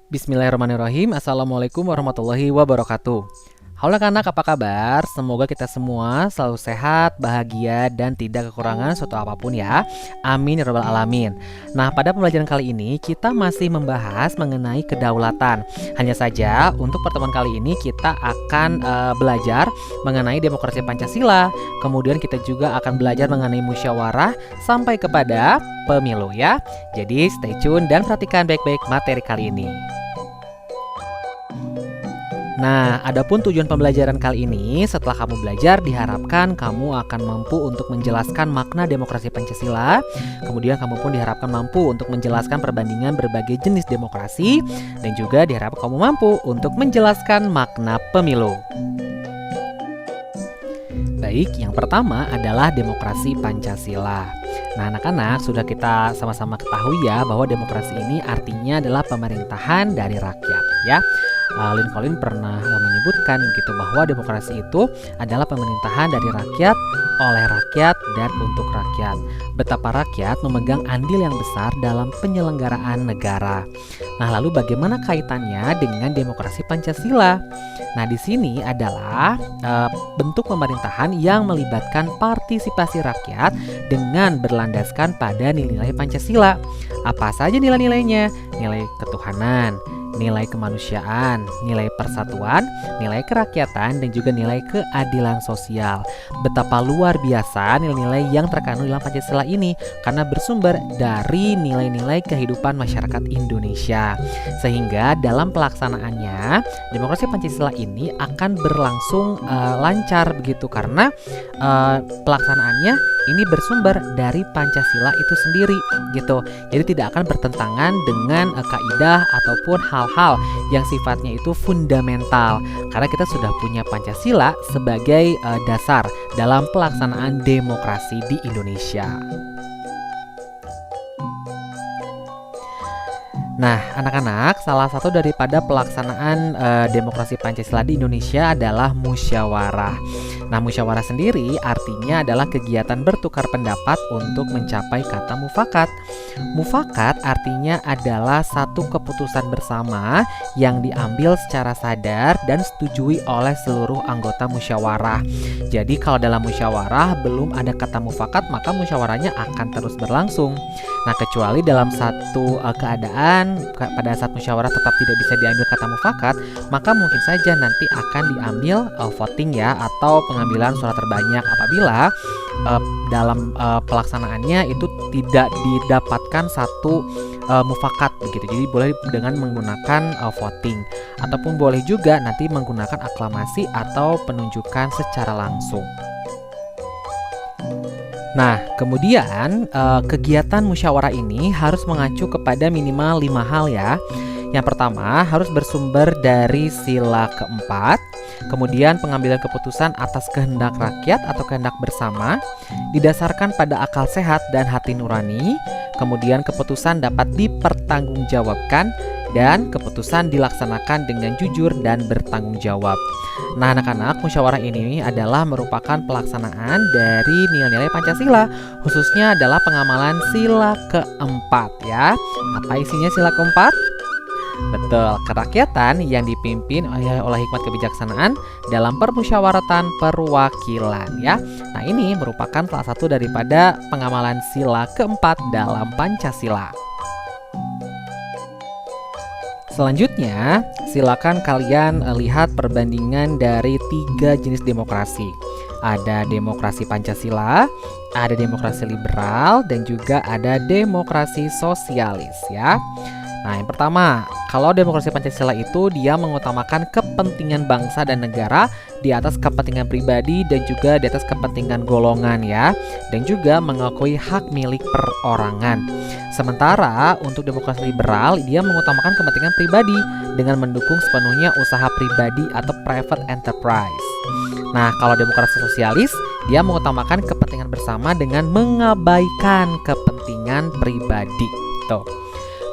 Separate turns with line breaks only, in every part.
Bismillahirrahmanirrahim. Assalamualaikum warahmatullahi wabarakatuh. Halo anak, apa kabar? Semoga kita semua selalu sehat, bahagia, dan tidak kekurangan suatu apapun ya. Amin ya rabbal alamin. Nah, pada pembelajaran kali ini kita masih membahas mengenai kedaulatan. Hanya saja untuk pertemuan kali ini kita akan belajar mengenai demokrasi Pancasila. Kemudian kita juga akan belajar mengenai musyawarah sampai kepada pemilu ya. Jadi stay tune dan perhatikan baik-baik materi kali ini. Nah, adapun tujuan pembelajaran kali ini, setelah kamu belajar, diharapkan kamu akan mampu untuk menjelaskan makna demokrasi Pancasila. Kemudian kamu pun diharapkan mampu untuk menjelaskan perbandingan berbagai jenis demokrasi, dan juga diharapkan kamu mampu untuk menjelaskan makna pemilu. Baik, yang pertama adalah demokrasi Pancasila. Nah, anak-anak, sudah kita sama-sama ketahui ya bahwa demokrasi ini artinya adalah pemerintahan dari rakyat ya. Lincoln pernah menyebutkan begitu bahwa demokrasi itu adalah pemerintahan dari rakyat, oleh rakyat, dan untuk rakyat. Betapa rakyat memegang andil yang besar dalam penyelenggaraan negara. Nah, lalu bagaimana kaitannya dengan demokrasi Pancasila? Nah, di sini adalah bentuk pemerintahan yang melibatkan partisipasi rakyat dengan berlandaskan pada nilai-nilai Pancasila. Apa saja nilai-nilainya? Nilai ketuhanan, nilai kemanusiaan, nilai persatuan, nilai kerakyatan, dan juga nilai keadilan sosial. Betapa luar biasa nilai-nilai yang terkandung dalam Pancasila ini karena bersumber dari nilai-nilai kehidupan masyarakat Indonesia. Sehingga dalam pelaksanaannya, demokrasi Pancasila ini akan berlangsung lancar begitu karena pelaksanaannya ini bersumber dari Pancasila itu sendiri gitu. Jadi tidak akan bertentangan dengan kaidah ataupun hal-hal yang sifatnya itu fundamental karena kita sudah punya Pancasila sebagai dasar dalam pelaksanaan demokrasi di Indonesia. Nah, anak-anak, salah satu daripada pelaksanaan demokrasi Pancasila di Indonesia adalah musyawarah. Nah, musyawarah sendiri artinya adalah kegiatan bertukar pendapat untuk mencapai kata mufakat. Mufakat artinya adalah satu keputusan bersama yang diambil secara sadar dan setujui oleh seluruh anggota musyawarah. Jadi kalau dalam musyawarah belum ada kata mufakat, maka musyawarahnya akan terus berlangsung. Nah, kecuali dalam satu keadaan pada saat musyawarah tetap tidak bisa diambil kata mufakat, maka mungkin saja nanti akan diambil voting ya, atau pengambilan suara terbanyak apabila dalam pelaksanaannya itu tidak didapatkan satu mufakat begitu. Jadi boleh dengan menggunakan voting ataupun boleh juga nanti menggunakan aklamasi atau penunjukan secara langsung. Nah, kemudian kegiatan musyawarah ini harus mengacu kepada minimal 5 hal ya. Yang pertama, harus bersumber dari sila keempat. Kemudian pengambilan keputusan atas kehendak rakyat atau kehendak bersama didasarkan pada akal sehat dan hati nurani. Kemudian keputusan dapat dipertanggungjawabkan dan keputusan dilaksanakan dengan jujur dan bertanggung jawab. Nah, anak-anak, musyawarah ini adalah merupakan pelaksanaan dari nilai-nilai Pancasila, khususnya adalah pengamalan sila keempat ya. Apa isinya sila keempat? Betul, kerakyatan yang dipimpin oleh hikmat kebijaksanaan dalam permusyawaratan perwakilan ya. Nah, ini merupakan salah satu daripada pengamalan sila keempat dalam Pancasila. Selanjutnya, silakan kalian lihat perbandingan dari 3 jenis demokrasi. Ada demokrasi Pancasila, ada demokrasi liberal, dan juga ada demokrasi sosialis ya. Nah, yang pertama, kalau demokrasi Pancasila itu dia mengutamakan kepentingan bangsa dan negara di atas kepentingan pribadi dan juga di atas kepentingan golongan ya, dan juga mengakui hak milik perorangan. Sementara untuk demokrasi liberal dia mengutamakan kepentingan pribadi dengan mendukung sepenuhnya usaha pribadi atau private enterprise. Nah, kalau demokrasi sosialis dia mengutamakan kepentingan bersama dengan mengabaikan kepentingan pribadi. Tuh.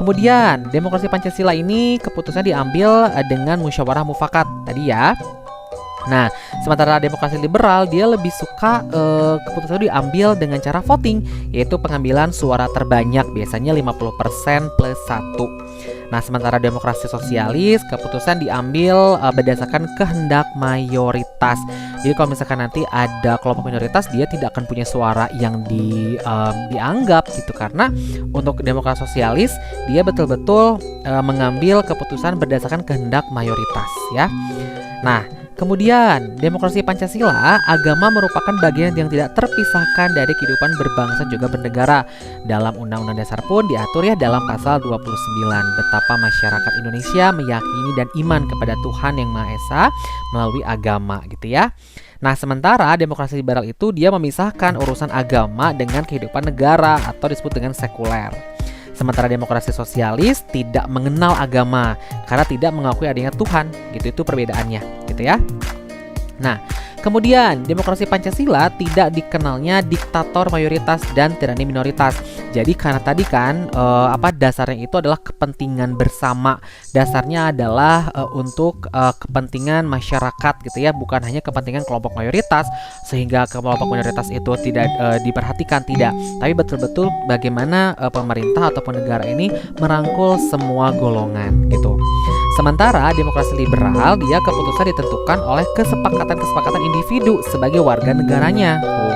Kemudian demokrasi Pancasila ini keputusan diambil dengan musyawarah mufakat tadi ya. Nah, sementara demokrasi liberal dia lebih suka keputusan diambil dengan cara voting, yaitu pengambilan suara terbanyak, biasanya 50% plus 1. Nah, sementara demokrasi sosialis, keputusan diambil berdasarkan kehendak mayoritas. Jadi kalau misalkan nanti ada kelompok minoritas, dia tidak akan punya suara yang dianggap gitu, karena untuk demokrasi sosialis dia betul-betul mengambil keputusan berdasarkan kehendak mayoritas ya. Nah, kemudian demokrasi Pancasila, agama merupakan bagian yang tidak terpisahkan dari kehidupan berbangsa juga bernegara. Dalam Undang-Undang Dasar pun diatur ya dalam pasal 29 betapa masyarakat Indonesia meyakini dan iman kepada Tuhan Yang Maha Esa melalui agama gitu ya. Nah, sementara demokrasi liberal itu dia memisahkan urusan agama dengan kehidupan negara atau disebut dengan sekuler. Sementara demokrasi sosialis tidak mengenal agama karena tidak mengakui adanya Tuhan, gitu, itu perbedaannya, gitu ya. Nah, kemudian demokrasi Pancasila tidak dikenalnya diktator mayoritas dan tirani minoritas. Jadi karena tadi kan dasarnya itu adalah kepentingan bersama. Dasarnya adalah untuk kepentingan masyarakat gitu ya, bukan hanya kepentingan kelompok mayoritas sehingga kelompok minoritas itu tidak diperhatikan, tidak. Tapi betul-betul bagaimana pemerintah ataupun negara ini merangkul semua golongan gitu. Sementara demokrasi liberal dia keputusan ditentukan oleh kesepakatan individu sebagai warga negaranya. Tuh.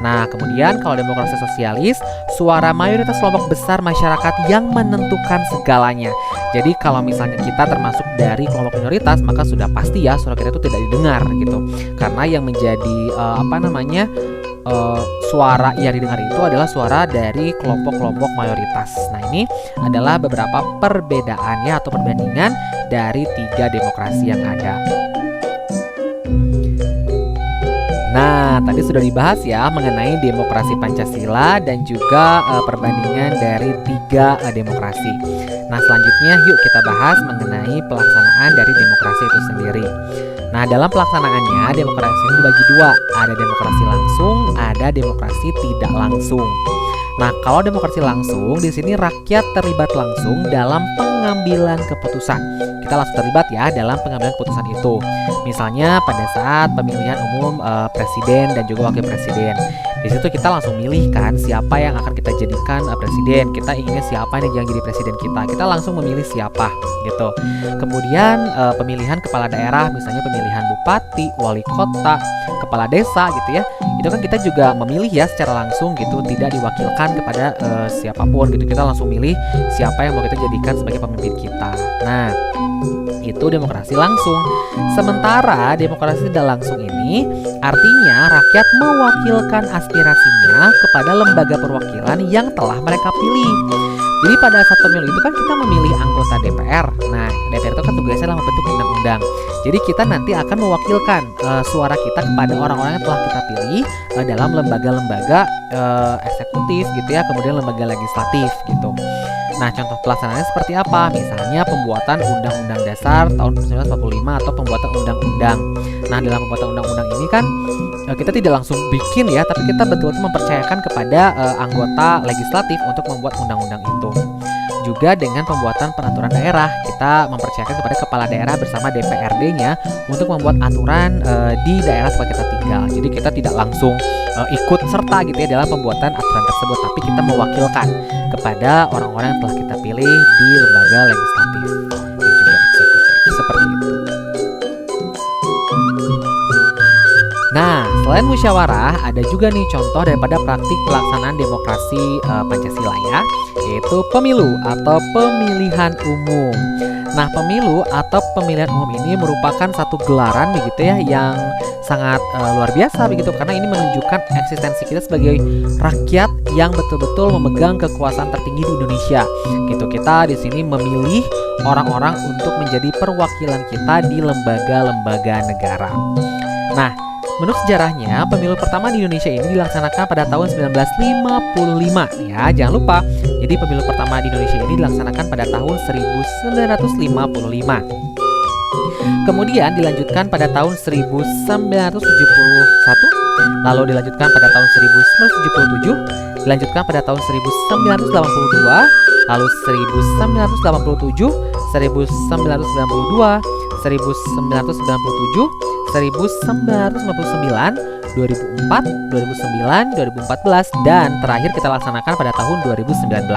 Nah, kemudian kalau demokrasi sosialis, suara mayoritas kelompok besar masyarakat yang menentukan segalanya. Jadi kalau misalnya kita termasuk dari kelompok minoritas, maka sudah pasti ya suara kita itu tidak didengar gitu. Karena yang menjadi suara yang didengar itu adalah suara dari kelompok-kelompok mayoritas. Nah, ini adalah beberapa perbedaannya atau perbandingan dari 3 demokrasi yang ada. Nah, tadi sudah dibahas ya mengenai demokrasi Pancasila dan juga perbandingan dari 3 demokrasi. Nah, selanjutnya yuk kita bahas mengenai pelaksanaan dari demokrasi itu sendiri. Nah, dalam pelaksanaannya demokrasi ini dibagi 2, ada demokrasi langsung, ada demokrasi tidak langsung. Nah, kalau demokrasi langsung, di sini rakyat terlibat langsung dalam pengambilan keputusan. Kita langsung terlibat ya dalam pengambilan keputusan itu. Misalnya pada saat pemilihan umum presiden dan juga wakil presiden. Di situ kita langsung milih kan siapa yang akan kita jadikan presiden. Kita inginnya siapa yang jadi presiden kita. Kita langsung memilih siapa gitu. Kemudian pemilihan kepala daerah, misalnya pemilihan bupati, wali kota, kepala desa gitu ya. Itu kan kita juga memilih ya secara langsung gitu, tidak diwakilkan kepada siapapun gitu. Kita langsung milih siapa yang mau kita jadikan sebagai pemimpin kita. Nah, itu demokrasi langsung. Sementara demokrasi tidak langsung ini artinya rakyat mewakilkan aspirasinya kepada lembaga perwakilan yang telah mereka pilih. Jadi pada saat pemilu itu kan kita memilih anggota DPR. Nah, DPR itu kan tugasnya adalah membentuk undang-undang. Jadi kita nanti akan mewakilkan suara kita kepada orang-orang yang telah kita pilih dalam lembaga-lembaga eksekutif gitu ya, kemudian lembaga legislatif gitu. Nah, contoh pelaksanaannya seperti apa? Misalnya pembuatan Undang-Undang Dasar tahun 1945 atau pembuatan undang-undang. Nah, dalam pembuatan undang-undang ini kan kita tidak langsung bikin ya, tapi kita betul-betul mempercayakan kepada anggota legislatif untuk membuat undang-undang itu. Juga dengan pembuatan peraturan daerah, kita mempercayakan kepada kepala daerah bersama DPRD-nya untuk membuat aturan di daerah tempat kita tinggal. Jadi kita tidak langsung ikut serta gitu ya dalam pembuatan aturan tersebut, tapi kita mewakilkan kepada orang-orang yang telah kita pilih di lembaga legislatif dan juga eksekutif. Seperti itu. Nah, selain musyawarah, ada juga nih contoh daripada praktik pelaksanaan demokrasi Pancasila ya, yaitu pemilu atau pemilihan umum. Nah, pemilu atau pemilihan umum ini merupakan satu gelaran begitu ya yang sangat luar biasa begitu, karena ini menunjukkan eksistensi kita sebagai rakyat yang betul-betul memegang kekuasaan tertinggi di Indonesia. Gitu, kita di sini memilih orang-orang untuk menjadi perwakilan kita di lembaga-lembaga negara. Nah, menurut sejarahnya, pemilu pertama di Indonesia ini dilaksanakan pada tahun 1955 ya, jangan lupa. Jadi pemilu pertama di Indonesia ini dilaksanakan pada tahun 1955. Kemudian dilanjutkan pada tahun 1971, lalu dilanjutkan pada tahun 1977, dilanjutkan pada tahun 1982, lalu 1987, 1992, 1997, 1999, 2004, 2009, 2014, dan terakhir kita laksanakan pada tahun 2019.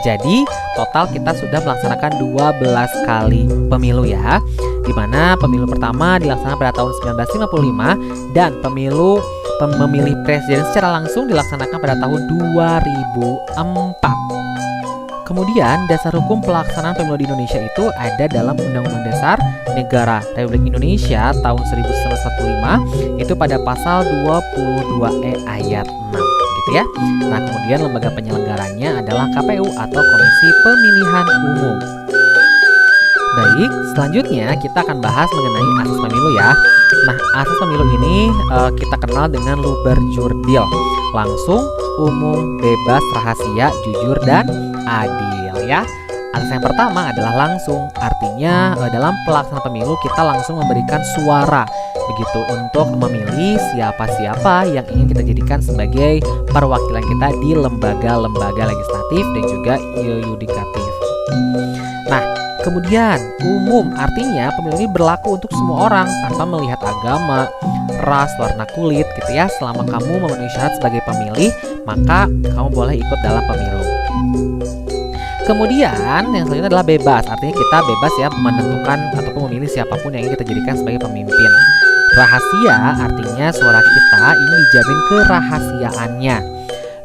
Jadi total kita sudah melaksanakan 12 kali pemilu ya. Di mana pemilu pertama dilaksanakan pada tahun 1955 dan memilih presiden secara langsung dilaksanakan pada tahun 2004. Kemudian dasar hukum pelaksanaan pemilu di Indonesia itu ada dalam Undang-Undang Dasar Negara Republik Indonesia tahun 1945 itu pada pasal 22E ayat 6 gitu ya. Nah, kemudian lembaga penyelenggaranya adalah KPU atau Komisi Pemilihan Umum. Baik, selanjutnya kita akan bahas mengenai asas pemilu ya. Nah, asas pemilu ini kita kenal dengan luber jurdil, langsung, umum, bebas, rahasia, jujur, dan adil ya. Asas yang pertama adalah langsung, artinya dalam pelaksanaan pemilu kita langsung memberikan suara begitu untuk memilih siapa-siapa yang ingin kita jadikan sebagai perwakilan kita di lembaga-lembaga legislatif dan juga yudikatif. Nah, kemudian umum artinya pemilu ini berlaku untuk semua orang tanpa melihat agama, ras, warna kulit gitu ya. Selama kamu memenuhi syarat sebagai pemilih, maka kamu boleh ikut dalam pemilu. Kemudian yang selanjutnya adalah bebas, artinya kita bebas ya menentukan ataupun memilih siapapun yang ingin kita jadikan sebagai pemimpin. Rahasia artinya suara kita ini dijamin kerahasiaannya.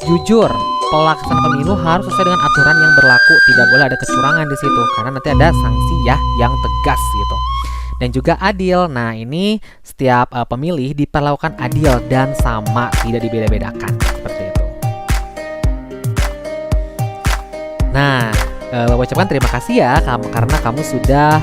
Jujur, pelaksanaan pemilu harus sesuai dengan aturan yang berlaku, tidak boleh ada kecurangan di situ karena nanti ada sanksi ya yang tegas gitu. Dan juga adil. Nah, ini setiap pemilih diperlakukan adil dan sama, tidak dibeda-bedakan seperti itu. Nah, Bapak ucapkan terima kasih ya karena kamu sudah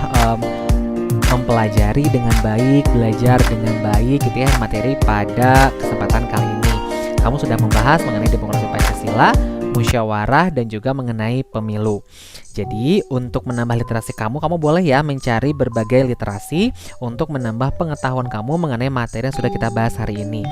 mempelajari dengan baik, belajar dengan baik gitu ya materi pada kesempatan kali ini. Kamu sudah membahas mengenai demokrasi Pancasila, musyawarah, dan juga mengenai pemilu. Jadi untuk menambah literasi kamu boleh ya mencari berbagai literasi untuk menambah pengetahuan kamu mengenai materi yang sudah kita bahas hari ini.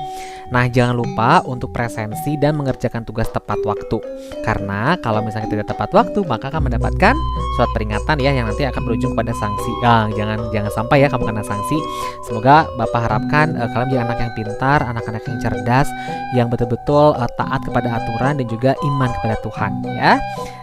Nah, jangan lupa untuk presensi dan mengerjakan tugas tepat waktu. Karena kalau misalnya tidak tepat waktu, maka akan mendapatkan surat peringatan ya yang nanti akan berujung pada sanksi. Jangan sampai ya kamu kena sanksi. Semoga Bapak harapkan kalian menjadi anak yang pintar, anak-anak yang cerdas, yang betul-betul taat kepada aturan dan juga iman kepada Tuhan ya.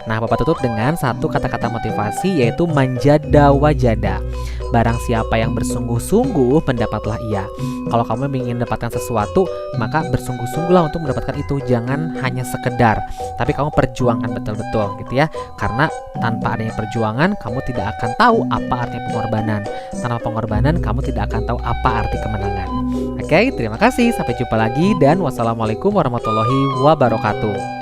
Nah, Bapak tutup dengan satu kata-kata motivasi yaitu manjada wajada. Barang siapa yang bersungguh-sungguh mendapatlah ia. Kalau kamu ingin mendapatkan sesuatu, maka bersungguh-sungguhlah untuk mendapatkan itu. Jangan hanya sekedar, tapi kamu perjuangkan betul-betul gitu ya. Karena tanpa adanya perjuangan, kamu tidak akan tahu apa arti pengorbanan. Tanpa pengorbanan, kamu tidak akan tahu apa arti kemenangan. Oke, terima kasih. Sampai jumpa lagi dan wassalamualaikum warahmatullahi wabarakatuh.